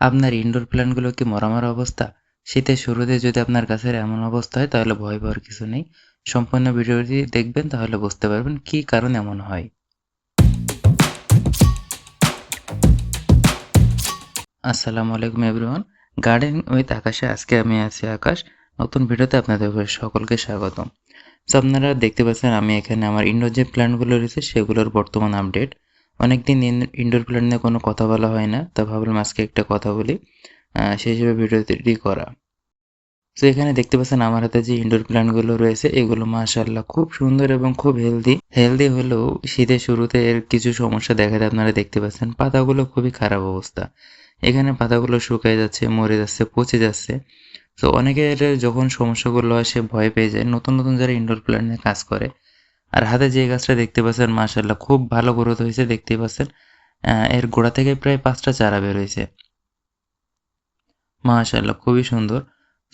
আপনার ইনডোর প্ল্যান্টগুলো কি মরা, মরা অবস্থা? শীতের শুরুতে যদি আপনার গাছের এমন অবস্থা হয় তাহলে ভয় পাওয়ার কিছু নেই। সম্পূর্ণ ভিডিওটি দেখবেন তাহলে বুঝতে পারবেন কী কারণে এমন হয়। আসসালামু আলাইকুম এভরিওয়ান। গার্ডেন উইথ আকাশে আজকে আমি আছি আকাশ। নতুন ভিডিওতে আপনাদের সকলকে স্বাগতম। সো আপনারা দেখতে পাচ্ছেন আমি এখানে আমার ইনডোর যে প্ল্যান্টগুলো রয়েছে সেগুলোর বর্তমান আপডেট। অনেকদিন ইনডোর প্ল্যান্ট নিয়ে কোনো কথা বলা হয় না। তো ভাবলাম আজকে একটা কথা বলি। সেই হিসেবে ভিডিওটি করা। সো এখানে দেখতে পাচ্ছেন আমার হাতে যে ইনডোর প্ল্যান্টগুলো রয়েছে এগুলো মাশাআল্লাহ খুব সুন্দর এবং খুব হেলদি। হেলদি হলেও শীতের শুরুতে এর কিছু সমস্যা দেখা দেয় আপনারা দেখতে পাচ্ছেন। পাতাগুলো খুবই খারাপ অবস্থা। এখানে পাতাগুলো শুকিয়ে যাচ্ছে, মরে যাচ্ছে, পচে যাচ্ছে। তো অনেকের যখন সমস্যাগুলো হয় সে ভয় পেয়ে যায়। নতুন, নতুন যারা ইনডোর প্ল্যান্ট নিয়ে কাজ করে। আর হাতে যে গাছটা দেখতে পাচ্ছেন মাশাআল্লাহ খুব ভালো গ্রোথ হয়েছে দেখতেই পাচ্ছেন। এর গোড়া থেকে প্রায় ৫ টা চারা বের হইছে। মাশাআল্লাহ খুবই সুন্দর।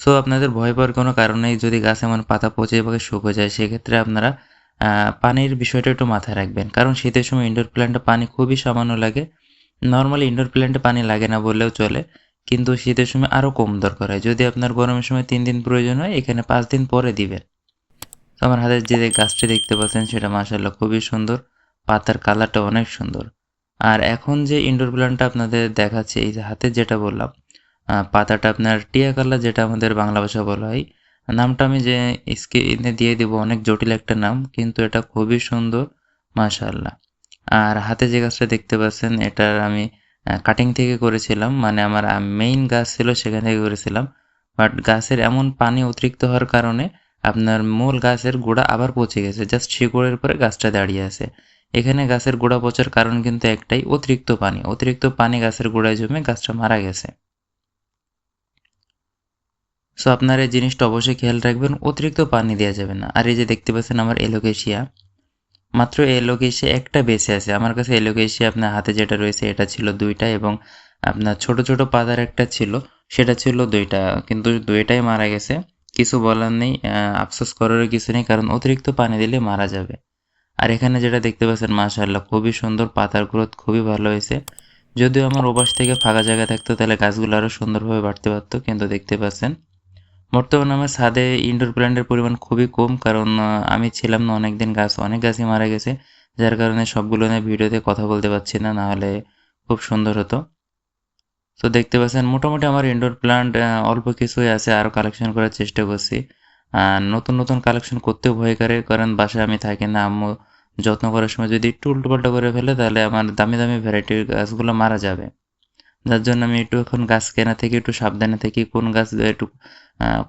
সো আপনাদের ভয় পাওয়ার কোনো কারণ নেই। যদি গাছ এমন পাতা পচে বা শুকিয়ে যায় সেক্ষেত্রে আপনারা পানির বিষয়টা একটু মাথায় রাখবেন। কারণ শীতের সময় ইনডোর প্ল্যান্টে পানি খুবই সামান্য লাগে। নরমালি ইনডোর প্ল্যান্টে পানি লাগে না বললেও চলে। কিন্তু শীতের সময় আরও কম দরকার হয়। যদি আপনার গরমের সময় ৩ দিন প্রয়োজন হয় এখানে ৫ দিন পরে দিবেন। তো আমার হাতে যে গাছটি দেখতে পাচ্ছেন সেটা মাশাআল্লাহ খুবই সুন্দর। পাতার কালারটা অনেক সুন্দর। আর এখন যে ইনডোর প্ল্যান্টটা আপনাদের দেখাচ্ছি এই যে হাতে যেটা বললাম পাতাটা আপনার টিয়া কালার যেটা আমাদের বাংলা ভাষায় বলা হয়। নামটা আমি যে স্ক্রিনে দিয়ে দিব অনেক জটিল একটা নাম কিন্তু এটা খুবই সুন্দর মাশাআল্লাহ। আর হাতে যে গাছটা দেখতে পাচ্ছেন এটার আমি কাটিং থেকে করেছিলাম। মানে আমার মেইন গাছ ছিল সেখান থেকে করেছিলাম। বাট গাছের এমন পানি অতিরিক্ত হওয়ার কারণে আপনার মূল গাছের গোড়া আবার পচে গেছে। জাস্ট শিকড়ের পরে গাছটা দাঁড়িয়ে আছে। এখানে গাছের গোড়া পচার কারণ কিন্তু একটাই অতিরিক্ত পানি। অতিরিক্ত পানি গাছের গোড়ায় জমে গাছটা মারা গেছে। সো আপনারা এই জিনিসটা অবশ্যই খেয়াল রাখবেন, অতিরিক্ত পানি দেয়া যাবে না। আর এই যে দেখতে পাচ্ছেন আমার এলোকেশিয়া, মাত্র এলোকেশিয়া একটা বেঁচে আছে। আমার কাছে এলোকেশিয়া আপনার হাতে যেটা রয়েছে এটা ছিল ২ টা এবং আপনার ছোট, ছোট পাতার একটা ছিল, সেটা ছিল ২ টা। কিন্তু ২ টাই মারা গেছে। কিছু বলার নেই, আফসোস করারও কিছু নেই কারণ অতিরিক্ত পানি দিলে মারা যাবে। আর এখানে যেটা দেখতে পাচ্ছেন মাশাআল্লাহ খুবই সুন্দর, পাতার গ্রোথ খুবই ভালো হয়েছে। যদিও আমার ওপাশ থেকে ফাঁকা জায়গা থাকতো তাহলে গাছগুলো আরও সুন্দরভাবে বাড়তে পারতো, কিন্তু দেখতে পাচ্ছেন বর্তমানে আমার ছাদে ইনডোর প্ল্যান্টের পরিমাণ খুবই কম কারণ আমি ছিলাম না অনেকদিন, অনেক গাছই মারা গেছে। যার কারণে সবগুলো নিয়ে ভিডিওতে কথা বলতে পারছি না, নাহলে খুব সুন্দর হতো। তো দেখতে পাচ্ছেন মোটামুটি আমার ইনডোর প্ল্যান্ট অল্প কিছুই আছে, আরও কালেকশন করার চেষ্টা করছি। নতুন, নতুন কালেকশন করতেও ভয় করে কারণ বাসায় আমি থাকি না। আম্মু যত্ন করার সময় যদি একটু উল্টোপাল্টা করে ফেলে তাহলে আমার দামি, দামি ভ্যারাইটির গাছগুলো মারা যাবে। যার জন্য আমি একটু এখন গাছ কেনা থেকে একটু সাবধানে থাকি। কোন গাছ একটু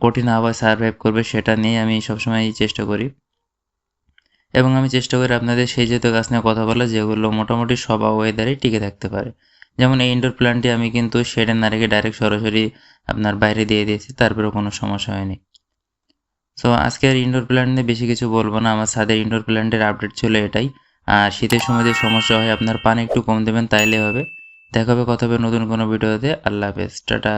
কঠিন আবহাওয়ায় সারভাইভ করবে সেটা নিয়ে আমি সবসময় চেষ্টা করি। এবং আমি চেষ্টা করি আপনাদের সেই জাতীয় গাছ নিয়ে কথা বলা যেগুলো মোটামুটি সব ওয়েদারেই টিকে থাকতে পারে। যেমন এই ইনডোর প্ল্যান্টটি আমি কিন্তু শেডে না রেখে ডাইরেক্ট সরাসরি আপনার বাইরে দিয়ে দিয়েছি, তারপরেও কোনো সমস্যা হয়নি। সো আজকে আর ইনডোর প্ল্যান্ট নিয়ে বেশি কিছু বলব না। আমার ছাদের ইনডোর প্ল্যান্টের আপডেট ছিল এটাই। আর শীতের সময় যে সমস্যা হয় আপনার পানি একটু কম দেবেন তাইলে হবে। দেখা হবে কথা হবে নতুন কোনো ভিডিওতে। আল্লাহ হাফেজ। টাটা।